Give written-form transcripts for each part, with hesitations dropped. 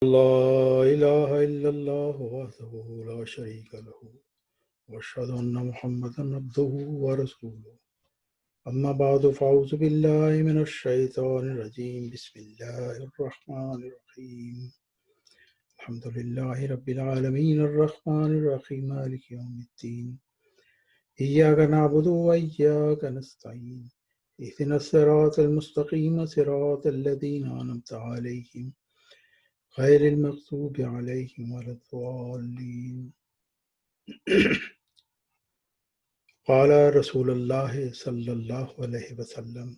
لا إله إلا الله وحده لا شريك له وأشهد أن محمدا عبده ورسوله أما بعد فأعوذ بالله من الشيطان الرجيم بسم الله الرحمن الرحيم الحمد لله رب العالمين الرحمن الرحيم مالك يوم الدين إياك نعبد وإياك نستعين اهدنا الصراط المستقيم صراط الذين أنعمت عليهم غیر المغضوب علیہم ولا الضالین قال رسول اللہ صلی اللہ علیہ وسلم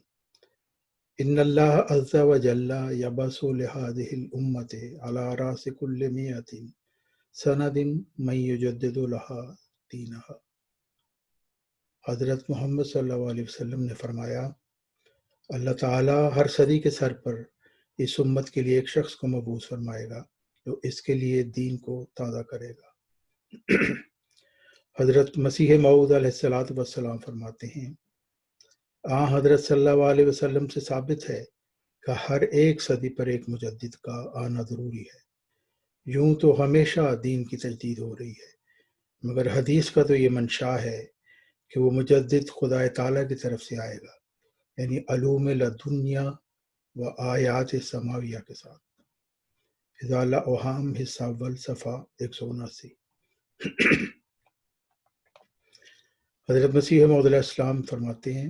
ان اللہ عز وجل یبعث لهذه الامة على رأس كل 100 سنة من یجدد لها دینها۔ حضرت محمد صلی اللہ علیہ وسلم نے فرمایا، اللہ تعالیٰ ہر صدی کے سر پر اس امت کے لیے ایک شخص کو مبعوث فرمائے گا جو اس کے لیے دین کو تازہ کرے گا۔ حضرت مسیح موعود علیہ السلام فرماتے ہیں، حضرت صلی اللہ علیہ وسلم سے ثابت ہے کہ ہر ایک صدی پر ایک مجدد کا آنا ضروری ہے۔ یوں تو ہمیشہ دین کی تجدید ہو رہی ہے، مگر حدیث کا تو یہ منشا ہے کہ وہ مجدد خدا تعالیٰ کی طرف سے آئے گا، یعنی علوم لدنیا و آیات سماویہ کے ساتھ۔ اضالہ اوہام حصہ اول صفحہ 179۔ حضرت مسیح موعود علیہ السلام فرماتے ہیں،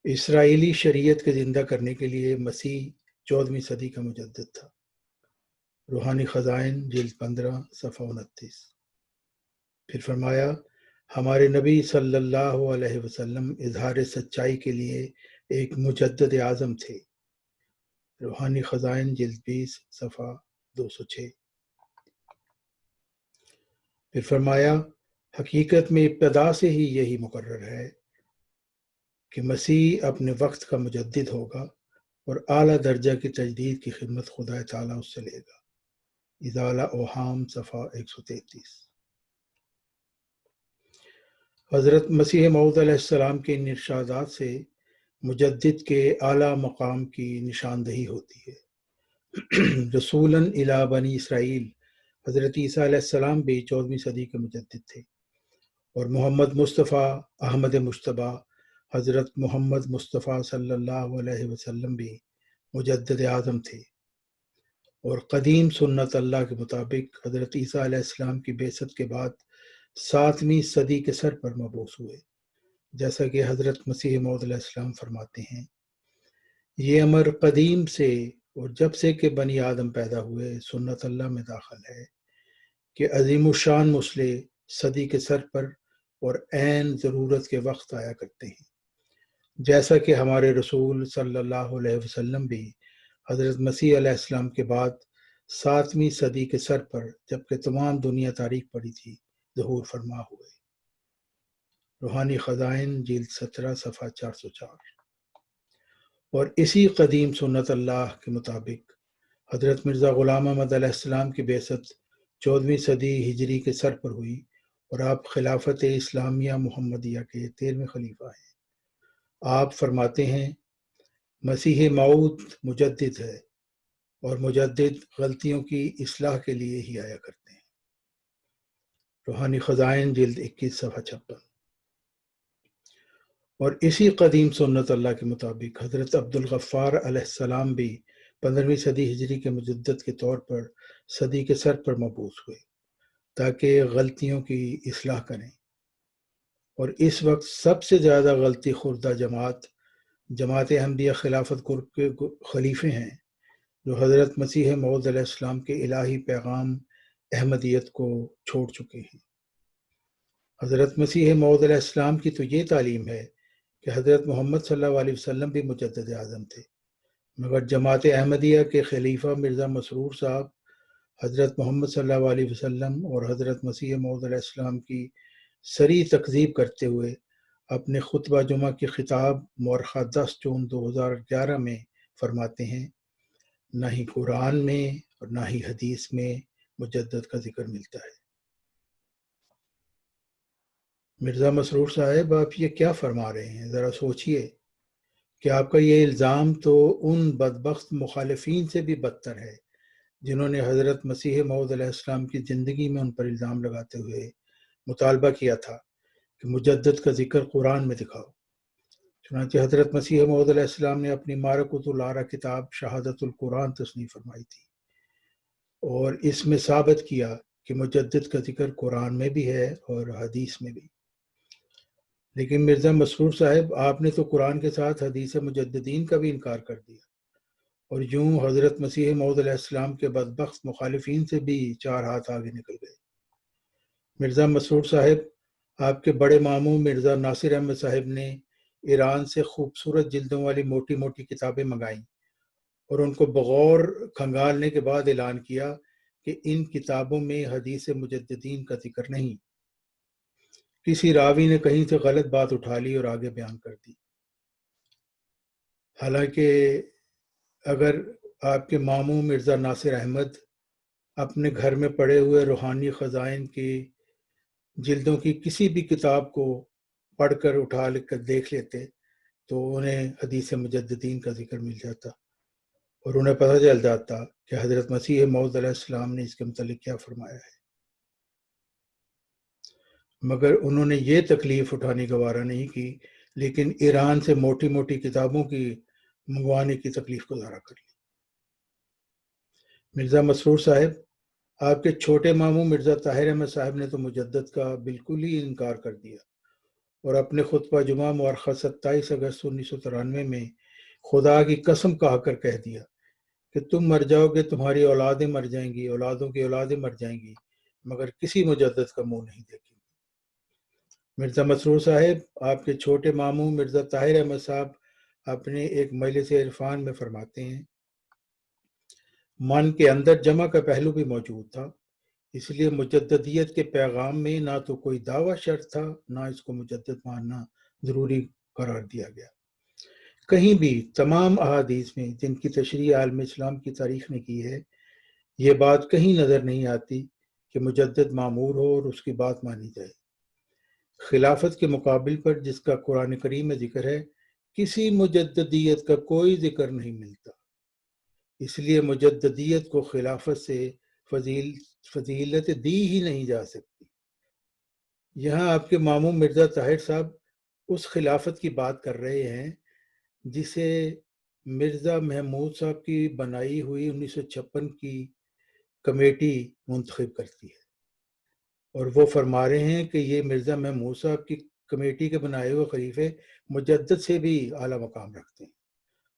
اسرائیلی شریعت کے زندہ کرنے کے لیے مسیح 14ویں صدی کا مجدد تھا۔ روحانی خزائن جلد 15 صفحہ 29۔ پھر فرمایا، ہمارے نبی صلی اللہ علیہ وسلم اظہار سچائی کے لیے ایک مجدد اعظم تھے۔ روحانی خزائن جلد 20 صفحہ 206۔ پھر فرمایا، حقیقت میں ابتدا سے ہی یہی مقرر ہے کہ مسیح اپنے وقت کا مجدد ہوگا اور اعلیٰ درجہ کی تجدید کی خدمت خدا تعالیٰ اس سے لے گا۔ اضالہ اوہام صفحہ 133۔ حضرت مسیح موعود علیہ السلام کے ان ارشادات سے مجدد کے اعلیٰ مقام کی نشاندہی ہوتی ہے۔ رسولاً الی بنی اسرائیل، حضرت عیسیٰ علیہ السلام بھی 14ویں صدی کے مجدد تھے، اور محمد مصطفیٰ احمد مجتبیٰ حضرت محمد مصطفیٰ صلی اللہ علیہ وسلم بھی مجدد اعظم تھے، اور قدیم سنت اللہ کے مطابق حضرت عیسیٰ علیہ السلام کی بعثت کے بعد 7ویں صدی کے سر پر مبعوث ہوئے، جیسا کہ حضرت مسیح موعود علیہ السلام فرماتے ہیں، یہ امر قدیم سے اور جب سے کہ بنی آدم پیدا ہوئے سنت اللہ میں داخل ہے کہ عظیم الشان مسلح صدی کے سر پر اور عین ضرورت کے وقت آیا کرتے ہیں، جیسا کہ ہمارے رسول صلی اللہ علیہ وسلم بھی حضرت مسیح علیہ السلام کے بعد 7ویں صدی کے سر پر جبکہ تمام دنیا تاریک پڑی تھی ظہور فرما ہوئے۔ روحانی خزائن جلد 17 صفحہ 404۔ اور اسی قدیم سنت اللہ کے مطابق حضرت مرزا غلام احمد علیہ السلام کی بعثت 14ویں صدی ہجری کے سر پر ہوئی، اور آپ خلافت اسلامیہ محمدیہ کے 13ویں خلیفہ ہیں۔ آپ فرماتے ہیں، مسیح موعود مجدد ہے، اور مجدد غلطیوں کی اصلاح کے لیے ہی آیا کرتے ہیں۔ روحانی خزائن جلد 21 صفحہ 56۔ اور اسی قدیم سنت اللہ کے مطابق حضرت عبدالغفار علیہ السلام بھی 15ویں صدی ہجری کے مجدد کے طور پر صدی کے سر پر مبعوث ہوئے تاکہ غلطیوں کی اصلاح کریں، اور اس وقت سب سے زیادہ غلطی خوردہ جماعت احمدیہ خلافت گروپ کے خلیفے ہیں، جو حضرت مسیح موعود علیہ السلام کے الہی پیغام احمدیت کو چھوڑ چکے ہیں۔ حضرت مسیح موعود علیہ السلام کی تو یہ تعلیم ہے کہ حضرت محمد صلی اللہ علیہ وسلم بھی مجدد اعظم تھے، مگر جماعت احمدیہ کے خلیفہ مرزا مسرور صاحب حضرت محمد صلی اللہ علیہ وسلم اور حضرت مسیح موعود علیہ السلام کی صریح تکذیب کرتے ہوئے اپنے خطبہ جمعہ کی خطاب مورخہ 10 جون 2011 میں فرماتے ہیں، نہ ہی قرآن میں اور نہ ہی حدیث میں مجدد کا ذکر ملتا ہے۔ مرزا مسرور صاحب، آپ یہ کیا فرما رہے ہیں؟ ذرا سوچئے کہ آپ کا یہ الزام تو ان بدبخت مخالفین سے بھی بدتر ہے جنہوں نے حضرت مسیح موعود علیہ السلام کی زندگی میں ان پر الزام لگاتے ہوئے مطالبہ کیا تھا کہ مجدد کا ذکر قرآن میں دکھاؤ۔ چنانچہ حضرت مسیح موعود علیہ السلام نے اپنی مارکۃ العارہ کتاب شہادت القرآن تصنیف فرمائی تھی اور اس میں ثابت کیا کہ مجدد کا ذکر قرآن میں بھی ہے اور حدیث میں بھی۔ لیکن مرزا مسرور صاحب، آپ نے تو قرآن کے ساتھ حدیث مجددین کا بھی انکار کر دیا، اور یوں حضرت مسیح موعود علیہ السلام کے بدبخت مخالفین سے بھی 4 ہاتھ آگے نکل گئے۔ مرزا مسرور صاحب، آپ کے بڑے ماموں مرزا ناصر احمد صاحب نے ایران سے خوبصورت جلدوں والی موٹی موٹی کتابیں منگائیں اور ان کو بغور کھنگالنے کے بعد اعلان کیا کہ ان کتابوں میں حدیث مجددین کا ذکر نہیں۔ کسی راوی نے کہیں سے غلط بات اٹھا لی اور آگے بیان کر دی۔ حالانکہ اگر آپ کے ماموں مرزا ناصر احمد اپنے گھر میں پڑے ہوئے روحانی خزائن کی جلدوں کی کسی بھی کتاب کو پڑھ کر اٹھا کر دیکھ لیتے تو انہیں حدیث مجددین کا ذکر مل جاتا اور انہیں پتہ چل جاتا کہ حضرت مسیح موعود علیہ السلام نے اس کے متعلق کیا فرمایا ہے۔ مگر انہوں نے یہ تکلیف اٹھانی گوارا نہیں کی، لیکن ایران سے موٹی موٹی کتابوں کی منگوانے کی تکلیف گزارا کر لی۔ مرزا مسرور صاحب، آپ کے چھوٹے ماموں مرزا طاہر احمد صاحب نے تو مجدد کا بالکل ہی انکار کر دیا اور اپنے خطبہ جمعہ مؤرخہ 27 اگست 1993 میں خدا کی قسم کہا کر کہہ دیا کہ تم مر جاؤ گے، تمہاری اولادیں مر جائیں گی، اولادوں کی اولادیں مر جائیں گی، مگر کسی مجدد کا منہ نہیں دیکھیں گی۔ مرزا مسرور صاحب، آپ کے چھوٹے ماموں مرزا طاہر احمد صاحب اپنے ایک مجلس عرفان میں فرماتے ہیں، من کے اندر جمع کا پہلو بھی موجود تھا، اس لیے مجددیت کے پیغام میں نہ تو کوئی دعویٰ شرط تھا، نہ اس کو مجدد ماننا ضروری قرار دیا گیا۔ کہیں بھی تمام احادیث میں جن کی تشریح عالم اسلام کی تاریخ نے کی ہے، یہ بات کہیں نظر نہیں آتی کہ مجدد معمور ہو اور اس کی بات مانی جائے۔ خلافت کے مقابل پر جس کا قرآن کریم میں ذکر ہے، کسی مجددیت کا کوئی ذکر نہیں ملتا، اس لیے مجددیت کو خلافت سے فضیلت دی ہی نہیں جا سکتی۔ یہاں آپ کے ماموں مرزا طاہر صاحب اس خلافت کی بات کر رہے ہیں جسے مرزا محمود صاحب کی بنائی ہوئی 1956 کی کمیٹی منتخب کرتی ہے، اور وہ فرما رہے ہیں کہ یہ مرزا محمود صاحب کی کمیٹی کے بنائے ہوئے خلیفے مجدد سے بھی اعلیٰ مقام رکھتے ہیں۔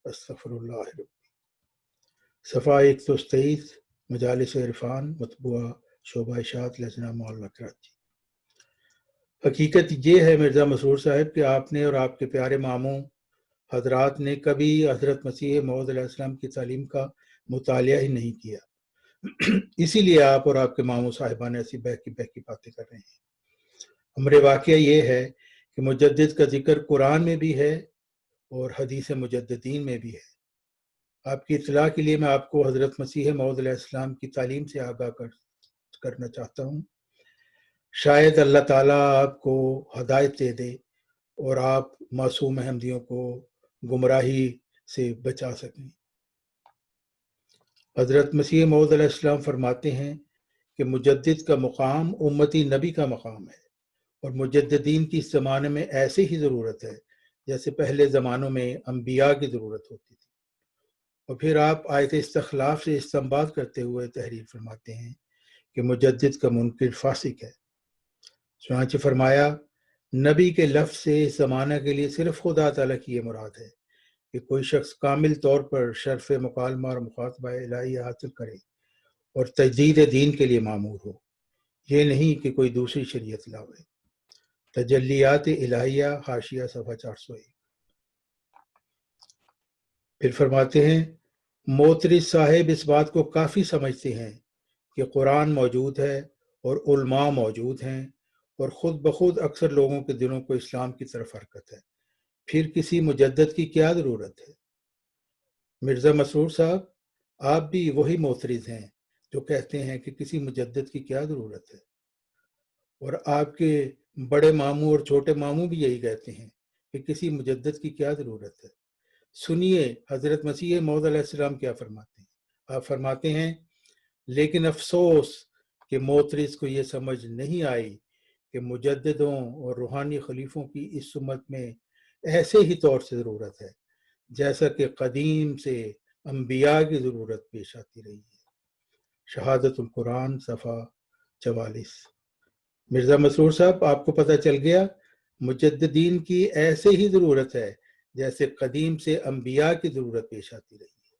استغفر اللہ رب۔ صفحہ 123، مجالس عرفان، مطبوعہ شعبہ اشاعت لجنہ معلّہ کراچی۔ حقیقت یہ ہے مرزا مسرور صاحب کہ آپ نے اور آپ کے پیارے ماموں حضرات نے کبھی حضرت مسیح موعود علیہ السلام کی تعلیم کا مطالعہ ہی نہیں کیا، اسی لیے آپ اور آپ کے ماموں صاحبان ایسی بہکی بہکی باتیں کر رہے ہیں۔ امر واقعہ یہ ہے کہ مجدد کا ذکر قرآن میں بھی ہے اور حدیث مجددین میں بھی ہے۔ آپ کی اطلاع کے لیے میں آپ کو حضرت مسیح موعود علیہ السلام کی تعلیم سے آگاہ کرنا چاہتا ہوں، شاید اللہ تعالیٰ آپ کو ہدایت دے دے اور آپ معصوم احمدیوں کو گمراہی سے بچا سکیں۔ حضرت مسیح موعود علیہ السلام فرماتے ہیں کہ مجدد کا مقام امتی نبی کا مقام ہے، اور مجددین کی اس زمانے میں ایسے ہی ضرورت ہے جیسے پہلے زمانوں میں انبیاء کی ضرورت ہوتی تھی۔ اور پھر آپ آیت استخلاف سے استنباط کرتے ہوئے تحریر فرماتے ہیں کہ مجدد کا منکر فاسق ہے۔ چنانچہ فرمایا، نبی کے لفظ سے اس زمانہ کے لیے صرف خدا تعالیٰ کی یہ مراد ہے کہ کوئی شخص کامل طور پر شرف مکالمہ اور مخاطبہ الہیہ حاصل کرے اور تجدید دین کے لیے مامور ہو، یہ نہیں کہ کوئی دوسری شریعت لاوے۔ تجلیات الہیہ، حاشیہ صفحہ 401۔ پھر فرماتے ہیں، موترز صاحب اس بات کو کافی سمجھتے ہیں کہ قرآن موجود ہے اور علماء موجود ہیں اور خود بخود اکثر لوگوں کے دلوں کو اسلام کی طرف حرکت ہے، پھر کسی مجدد کی کیا ضرورت ہے؟ مرزا مسرور صاحب، آپ بھی وہی موترز ہیں جو کہتے ہیں کہ کسی مجدد کی کیا ضرورت ہے، اور آپ کے بڑے ماموں اور چھوٹے ماموں بھی یہی کہتے ہیں کہ کسی مجدد کی کیا ضرورت ہے۔ سنیے حضرت مسیح موعود علیہ السلام کیا فرماتے ہیں۔ آپ فرماتے ہیں، لیکن افسوس کہ موترس کو یہ سمجھ نہیں آئی کہ مجددوں اور روحانی خلیفوں کی اس امت میں ایسے ہی طور سے ضرورت ہے جیسا کہ قدیم سے انبیاء کی ضرورت پیش آتی رہی ہے۔ شہادت القرآن صفحہ 44۔ مرزا مسرور صاحب، آپ کو پتہ چل گیا مجددین کی ایسے ہی ضرورت ہے جیسے قدیم سے انبیاء کی ضرورت پیش آتی رہی ہے۔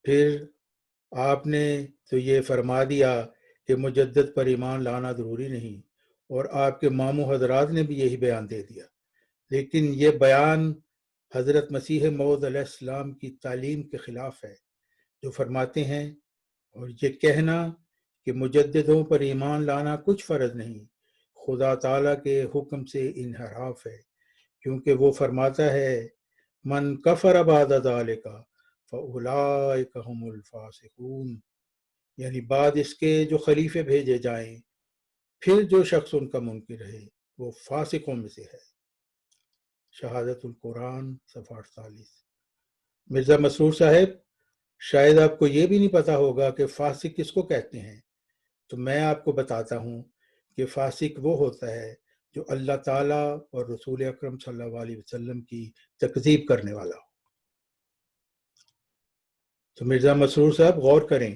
پھر آپ نے تو یہ فرما دیا کہ مجدد پر ایمان لانا ضروری نہیں، اور آپ کے ماموں حضرات نے بھی یہی بیان دے دیا، لیکن یہ بیان حضرت مسیح موعود علیہ السلام کی تعلیم کے خلاف ہے، جو فرماتے ہیں، اور یہ کہنا کہ مجددوں پر ایمان لانا کچھ فرض نہیں، خدا تعالیٰ کے حکم سے انحراف ہے، کیونکہ وہ فرماتا ہے من کفر بعد ذالک فاولئک هم الفاسقون، یعنی بعد اس کے جو خلیفے بھیجے جائیں پھر جو شخص ان کا منکر رہے وہ فاسقوں میں سے ہے۔ شہادت القرآن صفحہ 48۔ مرزا مسرور صاحب، شاید آپ کو یہ بھی نہیں پتا ہوگا کہ فاسق کس کو کہتے ہیں، تو میں آپ کو بتاتا ہوں کہ فاسق وہ ہوتا ہے جو اللہ تعالیٰ اور رسول اکرم صلی اللہ علیہ وسلم کی تکذیب کرنے والا ہو۔ تو مرزا مسرور صاحب غور کریں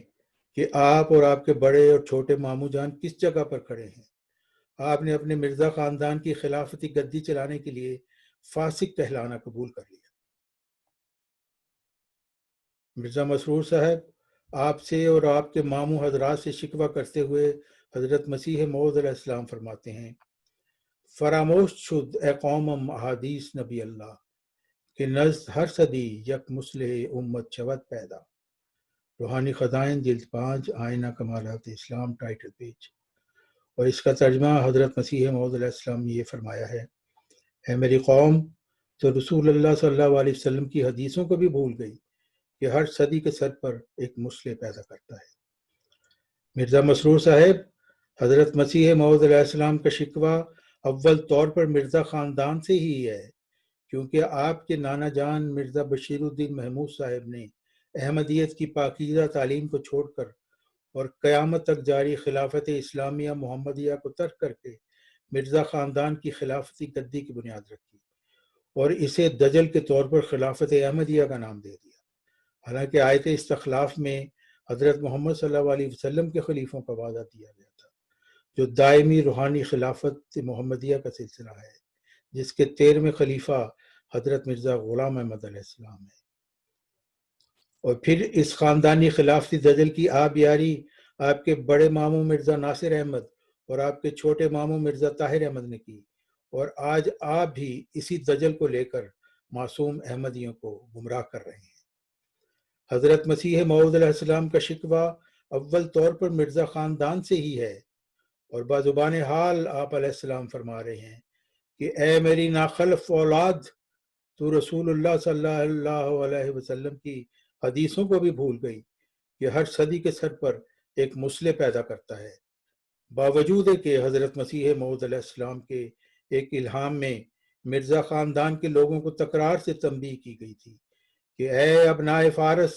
کہ آپ اور آپ کے بڑے اور چھوٹے ماموں جان کس جگہ پر کھڑے ہیں۔ آپ نے اپنے مرزا خاندان کی خلافتی گدی چلانے کے لیے فاسق کہلانا قبول کر لیا۔ مرزا مسرور صاحب، آپ سے اور آپ کے ماموں حضرات سے شکوہ کرتے ہوئے حضرت مسیح موعود علیہ السلام فرماتے ہیں، فراموش شد اے قومم احادیث نبی اللہ کہ نزد ہر صدی یک مصلح امت شود پیدا۔ روحانی خزائن جلد 5 آئینہ کمالات اسلام ٹائٹل پیج۔ اور اس کا ترجمہ حضرت مسیح موعود علیہ السلام نے یہ فرمایا ہے، اے میری قوم، تو رسول اللہ صلی اللہ علیہ وسلم کی حدیثوں کو بھی بھول گئی کہ ہر صدی کے سر پر ایک مصلح پیدا کرتا ہے۔ مرزا مسرور صاحب، حضرت مسیح موعود علیہ السلام کا شکوہ اول طور پر مرزا خاندان سے ہی ہے، کیونکہ آپ کے نانا جان مرزا بشیر الدین محمود صاحب نے احمدیت کی پاکیزہ تعلیم کو چھوڑ کر اور قیامت تک جاری خلافت اسلامیہ محمدیہ کو ترک کر کے مرزا خاندان کی خلافتی گدی کی بنیاد رکھی اور اسے دجل کے طور پر خلافت احمدیہ کا نام دے دیا، حالانکہ آیت استخلاف میں حضرت محمد صلی اللہ علیہ وسلم کے خلیفوں کا وعدہ دیا گیا تھا، جو دائمی روحانی خلافت محمدیہ کا سلسلہ ہے، جس کے 13ویں خلیفہ حضرت مرزا غلام احمد علیہ السلام ہے۔ اور پھر اس خاندانی خلافتی دجل کی آب یاری آپ کے بڑے ماموں مرزا ناصر احمد اور آپ کے چھوٹے ماموں مرزا طاہر احمد نے کی، اور آج آپ بھی اسی دجل کو لے کر معصوم احمدیوں کو گمراہ کر رہے ہیں۔ حضرت مسیح موعود علیہ السلام کا شکوہ اول طور پر مرزا خاندان سے ہی ہے، اور بزبان حال آپ علیہ السلام فرما رہے ہیں کہ اے میری ناخلف اولاد، تو رسول اللہ صلی اللہ علیہ وسلم کی حدیثوں کو بھی بھول گئی کہ ہر صدی کے سر پر ایک مصلح پیدا کرتا ہے، باوجود کہ حضرت مسیح موعود علیہ السلام کے ایک الہام میں مرزا خاندان کے لوگوں کو تکرار سے تنبیہ کی گئی تھی کہ اے ابنائے فارس،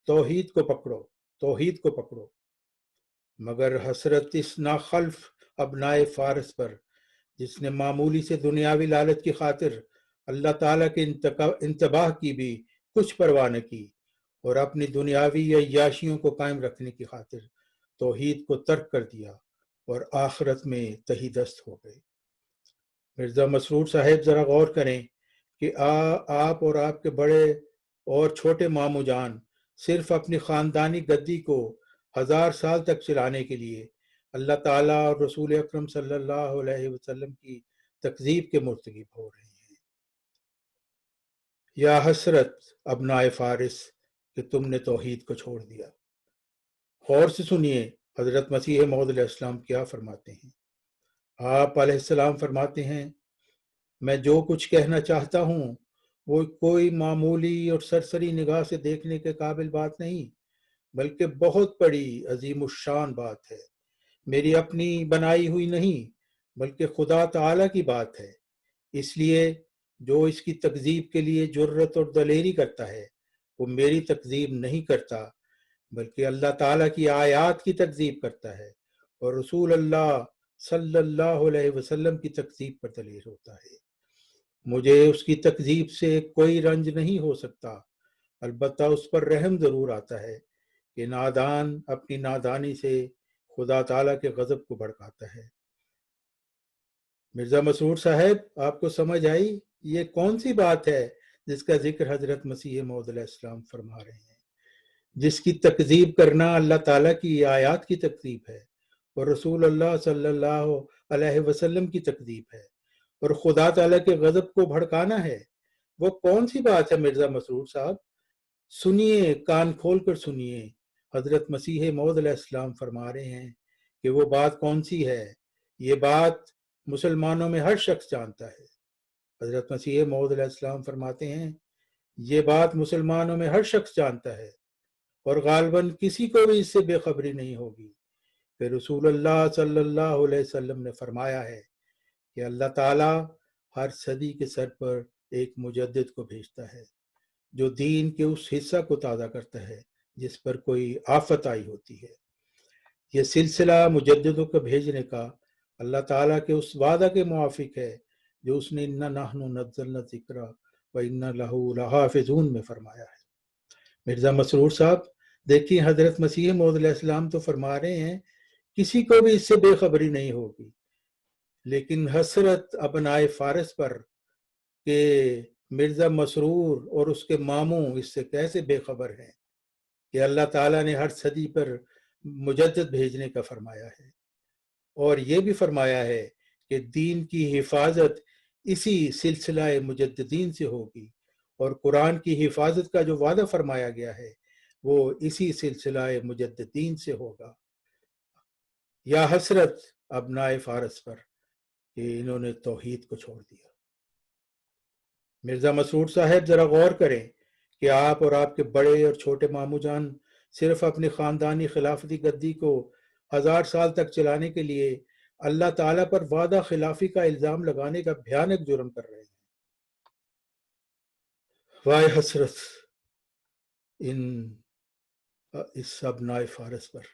توحید کو پکڑو، توحید کو پکڑو، مگر حسرت اس ناخلف ابنائے فارس پر جس نے معمولی سے دنیاوی لالچ کی خاطر اللہ تعالیٰ کے انتباہ کی بھی کچھ پرواہ نہ کی، اور اپنی دنیاوی عیاشیوں کو قائم رکھنے کی خاطر توحید کو ترک کر دیا اور آخرت میں تہی دست ہو گئے۔ مرزا مسرور صاحب، ذرا غور کریں کہ آپ اور آپ کے بڑے اور چھوٹے ماموں جان صرف اپنی خاندانی گدی کو 1000 سال تک چلانے کے لیے اللہ تعالیٰ اور رسول اکرم صلی اللہ علیہ وسلم کی تکذیب کے مرتکب ہو رہے ہیں۔ یا حسرت ابنائے فارس کہ تم نے توحید کو چھوڑ دیا۔ غور سے سنیے حضرت مسیح موعود علیہ السلام کیا فرماتے ہیں۔ آپ علیہ السلام فرماتے ہیں، میں جو کچھ کہنا چاہتا ہوں وہ کوئی معمولی اور سرسری نگاہ سے دیکھنے کے قابل بات نہیں، بلکہ بہت بڑی عظیم الشان بات ہے، میری اپنی بنائی ہوئی نہیں بلکہ خدا تعالیٰ کی بات ہے۔ اس لیے جو اس کی تکذیب کے لیے جرت اور دلیری کرتا ہے وہ میری تکذیب نہیں کرتا بلکہ اللہ تعالیٰ کی آیات کی تکذیب کرتا ہے اور رسول اللہ صلی اللہ علیہ وسلم کی تکذیب پر دلیر ہوتا ہے۔ مجھے اس کی تکذیب سے کوئی رنج نہیں ہو سکتا، البتہ اس پر رحم ضرور آتا ہے کہ نادان اپنی نادانی سے خدا تعالیٰ کے غضب کو بھڑکاتا ہے۔ مرزا مسرور صاحب، آپ کو سمجھ آئی یہ کون سی بات ہے جس کا ذکر حضرت مسیح موعود علیہ السلام فرما رہے ہیں، جس کی تکذیب کرنا اللہ تعالیٰ کی آیات کی تکذیب ہے اور رسول اللہ صلی اللہ علیہ وسلم کی تکذیب ہے اور خدا تعالیٰ کے غضب کو بھڑکانا ہے؟ وہ کون سی بات ہے مرزا مسرور صاحب؟ سنیے، کان کھول کر سنیے، حضرت مسیح موعود علیہ السلام فرما رہے ہیں کہ وہ بات کون سی ہے۔ یہ بات مسلمانوں میں ہر شخص جانتا ہے۔ حضرت مسیح موعود علیہ السلام فرماتے ہیں یہ بات مسلمانوں میں ہر شخص جانتا ہے اور غالباً کسی کو بھی اس سے بے خبری نہیں ہوگی کہ رسول اللہ صلی اللہ علیہ وسلم نے فرمایا ہے کہ اللہ تعالیٰ ہر صدی کے سر پر ایک مجدد کو بھیجتا ہے جو دین کے اس حصہ کو تازہ کرتا ہے جس پر کوئی آفت آئی ہوتی ہے۔ یہ سلسلہ مجددوں کو بھیجنے کا اللہ تعالیٰ کے اس وعدہ کے موافق ہے جو اس نے اِنَّا نَحْنُ نَزَّلْنَا الذِّکْرَ وَإِنَّا لَهُ لَحَافِظُونَ میں فرمایا ہے۔ مرزا مسرور صاحب دیکھیں، حضرت مسیح موعود علیہ السلام تو فرما رہے ہیں کسی کو بھی اس سے بے خبری نہیں ہوگی، لیکن حسرت ابنائے فارس پر کہ مرزا مسرور اور اس کے ماموں اس سے کیسے بے خبر ہیں کہ اللہ تعالیٰ نے ہر صدی پر مجدد بھیجنے کا فرمایا ہے، اور یہ بھی فرمایا ہے کہ دین کی حفاظت اسی سلسلہ مجددین سے ہوگی، اور قرآن کی حفاظت کا جو وعدہ فرمایا گیا ہے وہ اسی سلسلہ مجددین سے ہوگا۔ یا حسرت ابنائے فارس پر کہ انہوں نے توحید کو چھوڑ دیا۔ مرزا مسرور صاحب ذرا غور کریں کہ آپ اور آپ کے بڑے اور چھوٹے ماموں جان صرف اپنی خاندانی خلافتی گدی کو 1000 سال تک چلانے کے لیے اللہ تعالیٰ پر وعدہ خلافی کا الزام لگانے کا بھیانک جرم کر رہے ہیں۔ وائے حسرت اس ابنائے فارس پر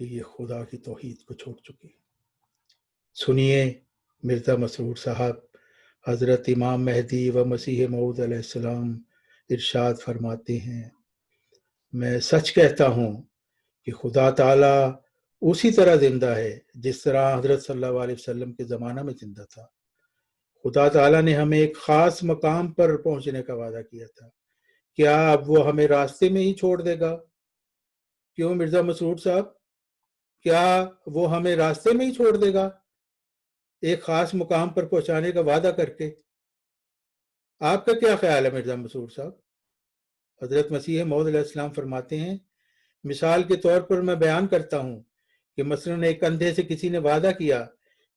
کہ یہ خدا کی توحید کو چھوڑ چکے۔ سنیے مرزا مسرور صاحب، حضرت امام مہدی و مسیح موعود علیہ السلام ارشاد فرماتے ہیں میں سچ کہتا ہوں کہ خدا تعالیٰ اسی طرح زندہ ہے جس طرح حضرت صلی اللہ علیہ وسلم کے زمانہ میں زندہ تھا۔ خدا تعالیٰ نے ہمیں ایک خاص مقام پر پہنچنے کا وعدہ کیا تھا، کیا اب وہ ہمیں راستے میں ہی چھوڑ دے گا؟ کیوں مرزا مسرور صاحب، کیا وہ ہمیں راستے میں ہی چھوڑ دے گا ایک خاص مقام پر پہنچانے کا وعدہ کر کے؟ آپ کا کیا خیال ہے مرزا مسرور صاحب؟ حضرت مسیح موعود علیہ السلام فرماتے ہیں مثال کے طور پر میں بیان کرتا ہوں کہ مثلاً ایک اندھے سے کسی نے وعدہ کیا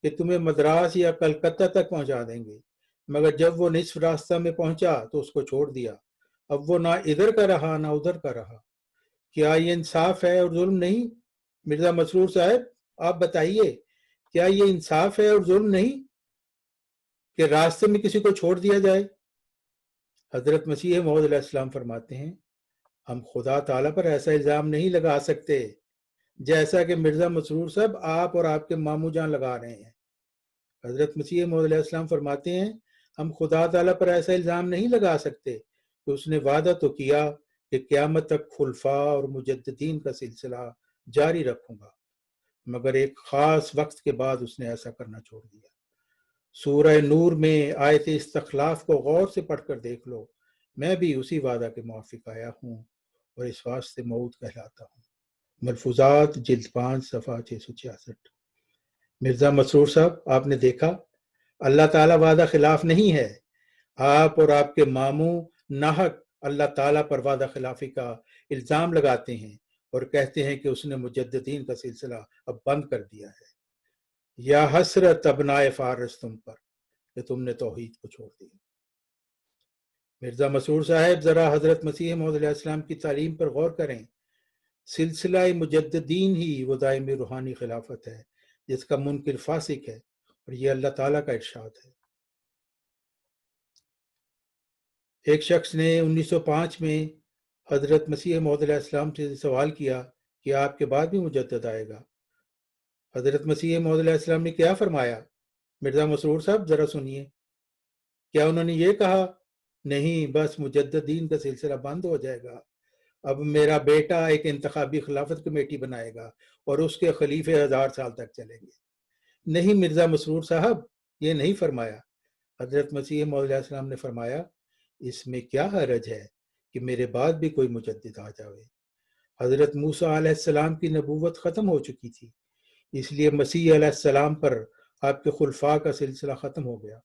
کہ تمہیں مدراس یا کلکتہ تک پہنچا دیں گے، مگر جب وہ نصف راستہ میں پہنچا تو اس کو چھوڑ دیا۔ اب وہ نہ ادھر کا رہا نہ ادھر کا رہا۔ کیا یہ انصاف ہے اور ظلم نہیں؟ مرزا مسرور صاحب آپ بتائیے، کیا یہ انصاف ہے اور ظلم نہیں کہ راستے میں کسی کو چھوڑ دیا جائے؟ حضرت مسیح موعود علیہ السلام فرماتے ہیں ہم خدا تعالیٰ پر ایسا الزام نہیں لگا سکتے جیسا کہ مرزا مسرور صاحب آپ اور آپ کے ماموں جان لگا رہے ہیں۔ حضرت مسیح موعود علیہ السلام فرماتے ہیں ہم خدا تعالیٰ پر ایسا الزام نہیں لگا سکتے کہ اس نے وعدہ تو کیا کہ قیامت تک خلفاء اور مجددین کا سلسلہ جاری رکھوں گا، مگر ایک خاص وقت کے بعد اس نے ایسا کرنا چھوڑ دیا۔ سورہ نور میں آیت استخلاف کو غور سے پڑھ کر دیکھ لو، میں بھی اسی وعدہ کے موافق آیا ہوں اور اس واسطے موعود کہلاتا ہوں۔ ملفوظات جلد 5 صفحہ 666۔ مرزا مسرور صاحب آپ نے دیکھا، اللہ تعالیٰ وعدہ خلاف نہیں ہے۔ آپ اور آپ کے ماموں ناحق اللہ تعالیٰ پر وعدہ خلافی کا الزام لگاتے ہیں اور کہتے ہیں کہ اس نے مجددین کا سلسلہ اب بند کر دیا ہے۔ یا حسرت ابنائے فارس تم پر کہ تم نے توحید کو چھوڑ دیا۔ مرزا مسرور صاحب ذرا حضرت مسیح موعود علیہ السلام کی تعلیم پر غور کریں۔ سلسلہ مجددین ہی وہ دائمی روحانی خلافت ہے جس کا منکر فاسق ہے، اور یہ اللہ تعالیٰ کا ارشاد ہے۔ ایک شخص نے 1905 میں حضرت مسیح موعود علیہ السلام سے سوال کیا کہ آپ کے بعد بھی مجدد آئے گا؟ حضرت مسیح موعود علیہ السلام نے کیا فرمایا؟ مرزا مسرور صاحب ذرا سنیے. کیا انہوں نے یہ کہا نہیں بس مجددین کا سلسلہ بند ہو جائے گا، اب میرا بیٹا ایک انتخابی خلافت کمیٹی بنائے گا اور اس کے خلیفے 1000 سال تک چلیں گے؟ نہیں مرزا مسرور صاحب، یہ نہیں فرمایا. حضرت مسیح موعود علیہ السلام نے فرمایا اس میں کیا حرج ہے کہ میرے بعد بھی کوئی مجدد آ جاوے. حضرت موسیٰ علیہ السلام کی نبوت ختم ہو چکی تھی، اس لیے مسیح علیہ السلام پر آپ کے خلفاء کا سلسلہ ختم ہو گیا،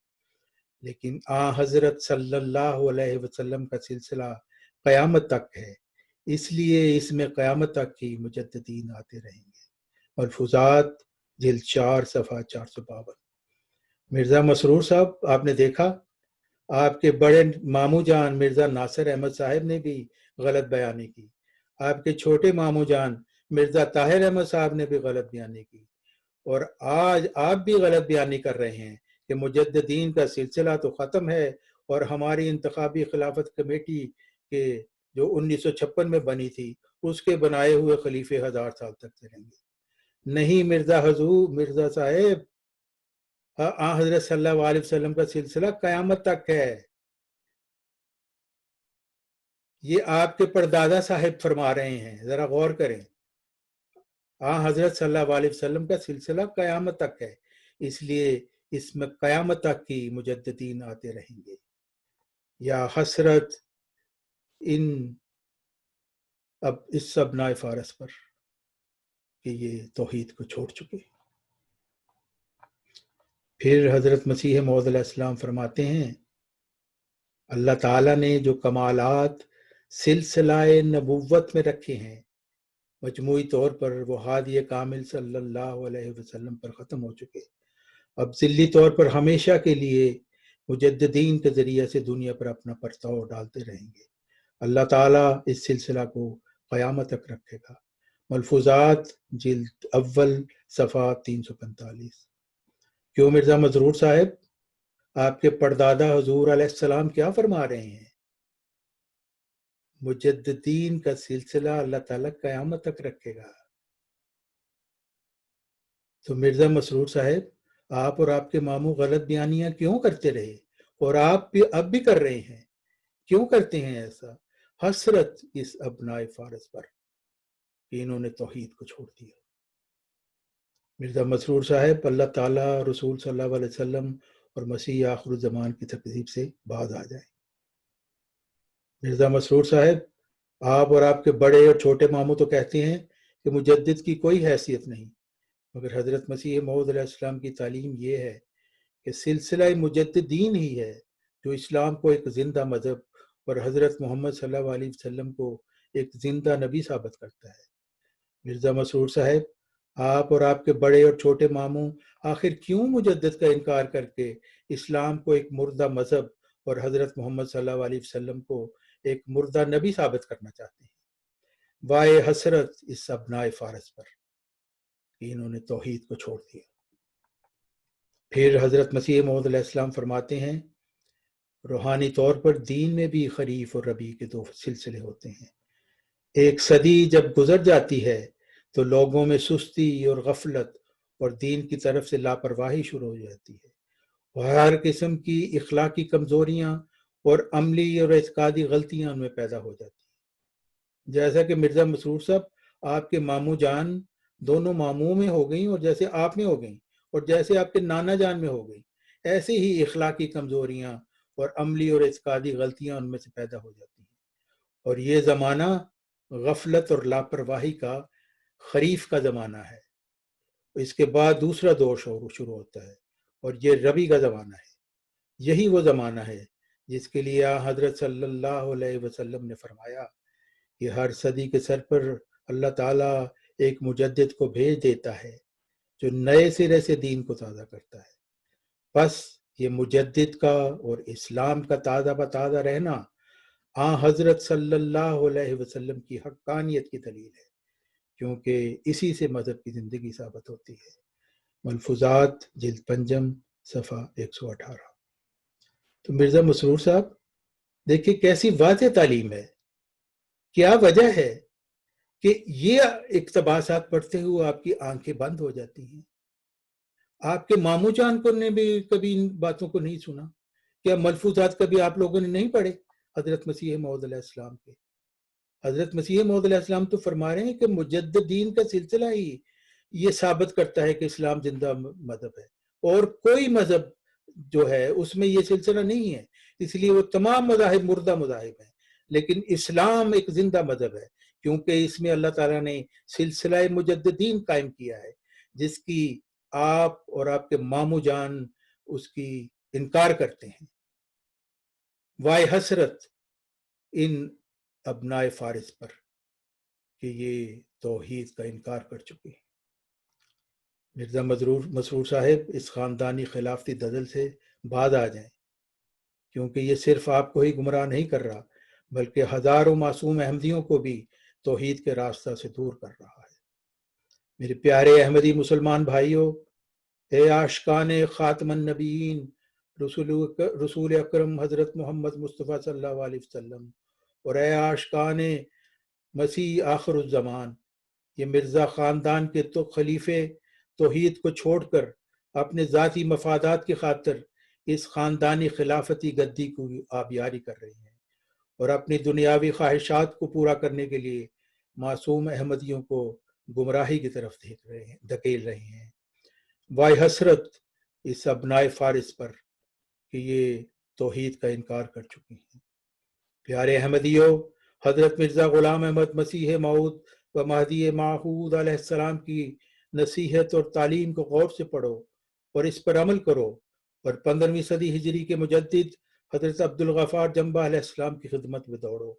لیکن حضرت صلی اللہ علیہ وسلم کا سلسلہ قیامت تک ہے، اس لیے اس میں قیامت تک کی مجددین آتے رہیں گے. ملفوظات جلد 4 صفحہ 452. مرزا مسرور صاحب، آپ نے دیکھا آپ کے بڑے ماموں جان مرزا ناصر احمد صاحب نے بھی غلط بیانی کی، آپ کے چھوٹے ماموں جان مرزا طاہر احمد صاحب نے بھی غلط بیانی کی، اور آج آپ بھی غلط بیانی کر رہے ہیں کہ مجددین کا سلسلہ تو ختم ہے اور ہماری انتخابی خلافت کمیٹی کے جو 1956 میں بنی تھی اس کے بنائے ہوئے خلیفے 1000 سال تک چلیں گے. نہیں مرزا صاحب، حضرت صلی اللہ علیہ وسلم کا سلسلہ قیامت تک ہے. یہ آپ کے پردادا صاحب فرما رہے ہیں، ذرا غور کریں. حضرت صلی اللہ علیہ وسلم کا سلسلہ قیامت تک ہے، اس لیے اس میں قیامت تک کی مجددین آتے رہیں گے. یا حسرت ان اب اس ابنائے فارس پر کہ یہ توحید کو چھوڑ چکے. پھر حضرت مسیح موعود علیہ السلام فرماتے ہیں اللہ تعالیٰ نے جو کمالات سلسلہ نبوت میں رکھے ہیں مجموعی طور پر وہ ہادی کامل صلی اللہ علیہ وسلم پر ختم ہو چکے، اب ذلی طور پر ہمیشہ کے لیے مجددین کے ذریعے سے دنیا پر اپنا پرتاؤ ڈالتے رہیں گے. اللہ تعالیٰ اس سلسلہ کو قیامت تک رکھے گا. ملفوظات جلد اول صفحہ 345. کیوں مرزا مسرور صاحب، آپ کے پردادا حضور علیہ السلام کیا فرما رہے ہیں؟ مجددین کا سلسلہ اللہ تعالیٰ قیامت تک رکھے گا. تو مرزا مسرور صاحب، آپ اور آپ کے ماموں غلط بیانیاں کیوں کرتے رہے اور آپ بھی اب بھی کر رہے ہیں؟ کیوں کرتے ہیں ایسا؟ حسرت اس ابنائے فارس پر کہ انہوں نے توحید کو چھوڑ دیا. مرزا مسرور صاحب، اللہ تعالیٰ رسول صلی اللہ علیہ وسلم اور مسیح آخر الزمان کی تکذیب سے باز آ جائیں. مرزا مسرور صاحب، آپ اور آپ کے بڑے اور چھوٹے ماموں تو کہتے ہیں کہ مجدد کی کوئی حیثیت نہیں، مگر حضرت مسیح موعود علیہ السلام کی تعلیم یہ ہے کہ سلسلہ مجددین ہی ہے جو اسلام کو ایک زندہ مذہب اور حضرت محمد صلی اللہ علیہ وسلم کو ایک زندہ نبی ثابت کرتا ہے. مرزا مسرور صاحب، آپ اور آپ کے بڑے اور چھوٹے ماموں آخر کیوں مجدد کا انکار کر کے اسلام کو ایک مردہ مذہب اور حضرت محمد صلی اللہ علیہ وسلم کو ایک مردہ نبی ثابت کرنا چاہتے ہیں؟ وائے حسرت اس ابنائے فارس پر کہ انہوں نے توحید کو چھوڑ دیا. پھر حضرت مسیح موعود علیہ السلام فرماتے ہیں روحانی طور پر دین میں بھی خریف اور ربیع کے 2 سلسلے ہوتے ہیں. ایک صدی جب گزر جاتی ہے تو لوگوں میں سستی اور غفلت اور دین کی طرف سے لاپرواہی شروع ہو جاتی ہے، اور ہر قسم کی اخلاقی کمزوریاں اور عملی اور اعتقادی غلطیاں ان میں پیدا ہو جاتی ہیں. جیسا کہ مرزا مسرور صاحب، آپ کے ماموں جان دونوں ماموں میں ہو گئیں اور جیسے آپ میں ہو گئیں اور جیسے آپ کے نانا جان میں ہو گئیں، ایسے ہی اخلاقی کمزوریاں اور عملی اور اعتقادی غلطیاں ان میں سے پیدا ہو جاتی ہیں. اور یہ زمانہ غفلت اور لاپرواہی کا خریف کا زمانہ ہے. اس کے بعد دوسرا دور شروع ہوتا ہے اور یہ ربی کا زمانہ ہے. یہی وہ زمانہ ہے جس کے لیے حضرت صلی اللہ علیہ وسلم نے فرمایا کہ ہر صدی کے سر پر اللہ تعالیٰ ایک مجدد کو بھیج دیتا ہے جو نئے سرے سے دین کو تازہ کرتا ہے. بس یہ مجدد کا اور اسلام کا تازہ بتازہ رہنا حضرت صلی اللہ علیہ وسلم کی حقانیت کی دلیل ہے، کیونکہ اسی سے مذہب کی زندگی ثابت ہوتی ہے. ملفوظات جلد 5 صفحہ 118. تو مرزا مسرور صاحب دیکھیے کیسی واضح تعلیم ہے. کیا وجہ ہے کہ یہ اقتباسات پڑھتے ہوئے آپ کی آنکھیں بند ہو جاتی ہیں؟ آپ کے ماموں جان کو نے بھی کبھی ان باتوں کو نہیں سنا؟ کیا ملفوظات کبھی آپ لوگوں نے نہیں پڑھے حضرت مسیح موعود علیہ السلام کے؟ حضرت مسیح موعود علیہ السلام تو فرما رہے ہیں کہ مجددین کا سلسلہ ہی یہ ثابت کرتا ہے کہ اسلام زندہ مذہب ہے، اور کوئی مذہب جو ہے اس میں یہ سلسلہ نہیں ہے، اس لیے وہ تمام مذاہب مردہ مذاہب ہیں، لیکن اسلام ایک زندہ مذہب ہے، کیونکہ اس میں اللہ تعالیٰ نے سلسلہ مجددین قائم کیا ہے، جس کی آپ اور آپ کے ماموں جان اس کی انکار کرتے ہیں۔ وائے حسرت ان ابنائے فارس پر کہ یہ توحید کا انکار کر چکے ہیں۔ مرزا مسرور صاحب اس خاندانی خلافتی دزل سے باز آ جائیں، کیونکہ یہ صرف آپ کو ہی گمراہ نہیں کر رہا بلکہ ہزاروں معصوم احمدیوں کو بھی توحید کے راستہ سے دور کر رہا ہے۔ میرے پیارے احمدی مسلمان بھائیوں، اے عاشقان خاتم النبیین رسول اکرم حضرت محمد مصطفیٰ صلی اللہ علیہ وسلم، اور اے عاشقان مسیح آخر الزمان، یہ مرزا خاندان کے تو خلیفے توحید کو چھوڑ کر اپنے ذاتی مفادات کی خاطر اس خاندانی خلافتی گدی کو آبیاری کر رہے ہیں، اور اپنی دنیاوی خواہشات کو پورا کرنے کے لیے معصوم احمدیوں کو گمراہی کی طرف دھکیل رہے ہیں۔ وائے حسرت اس ابنائے فارس پر کہ یہ توحید کا انکار کر چکے ہیں۔ پیارے احمدیوں، حضرت مرزا غلام احمد مسیح موعود و مہدی موعود علیہ السلام کی نصیحت اور تعلیم کو غور سے پڑھو اور اس پر عمل کرو، اور 15ویں صدی ہجری کے مجدد حضرت عبدالغفار جنبہ علیہ السلام کی خدمت میں دوڑو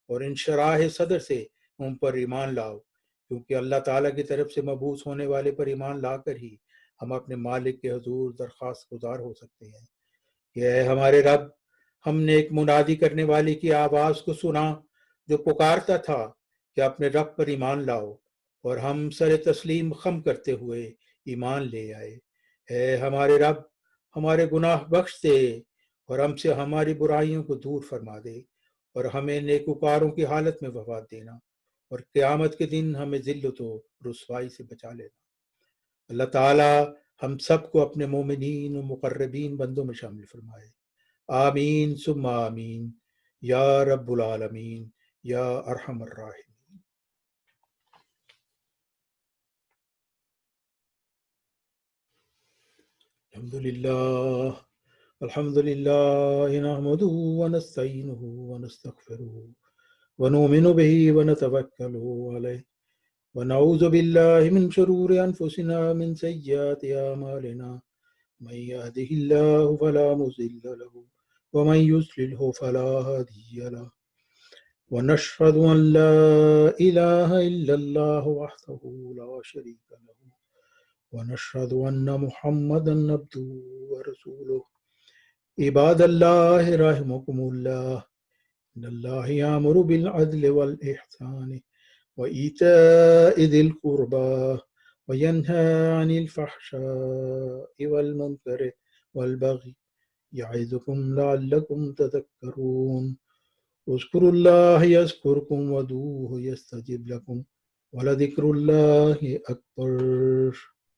اور انشراح صدر سے ان پر ایمان لاؤ، کیونکہ اللہ تعالیٰ کی طرف سے مبعوث ہونے والے پر ایمان لا کر ہی ہم اپنے مالک کے حضور درخواست گزار ہو سکتے ہیں کہ اے ہمارے رب، ہم نے ایک منادی کرنے والے کی آواز کو سنا جو پکارتا تھا کہ اپنے رب پر ایمان لاؤ، اور ہم سر تسلیم خم کرتے ہوئے ایمان لے آئے۔ اے ہمارے رب، ہمارے گناہ بخش دے اور ہم سے ہماری برائیوں کو دور فرما دے، اور ہمیں نیکوکاروں کی حالت میں وفات دینا، اور قیامت کے دن ہمیں ذلت و رسوائی سے بچا لینا۔ اللہ تعالیٰ ہم سب کو اپنے مومنین و مقربین بندوں میں شامل فرمائے۔ آمین ثم آمین یا رب العالمین یا ارحم الراحمین۔ الحمد للہ نحمدہ ونستعینہ ونستغفرہ ونؤمن بہ ونتوکل علیہ ونعوذ باللہ من شرور انفسنا من سیئات اعمالنا من يهده الله فلا مضل له ومن يضلل فلا هادي له ونشهد أن لا إله إلا الله وحده لا شريك له ونشهد أن محمدا عبده ورسوله عباد الله رحمكم الله إن الله يأمر بالعدل والإحسان وإيتاء ذي القربى وينهى عن الفحشاء والمنكر والبغي يعظكم لعلكم تذكرون اذكروا الله يذكركم وادعوه يستجب لكم ولذكر الله أكبر۔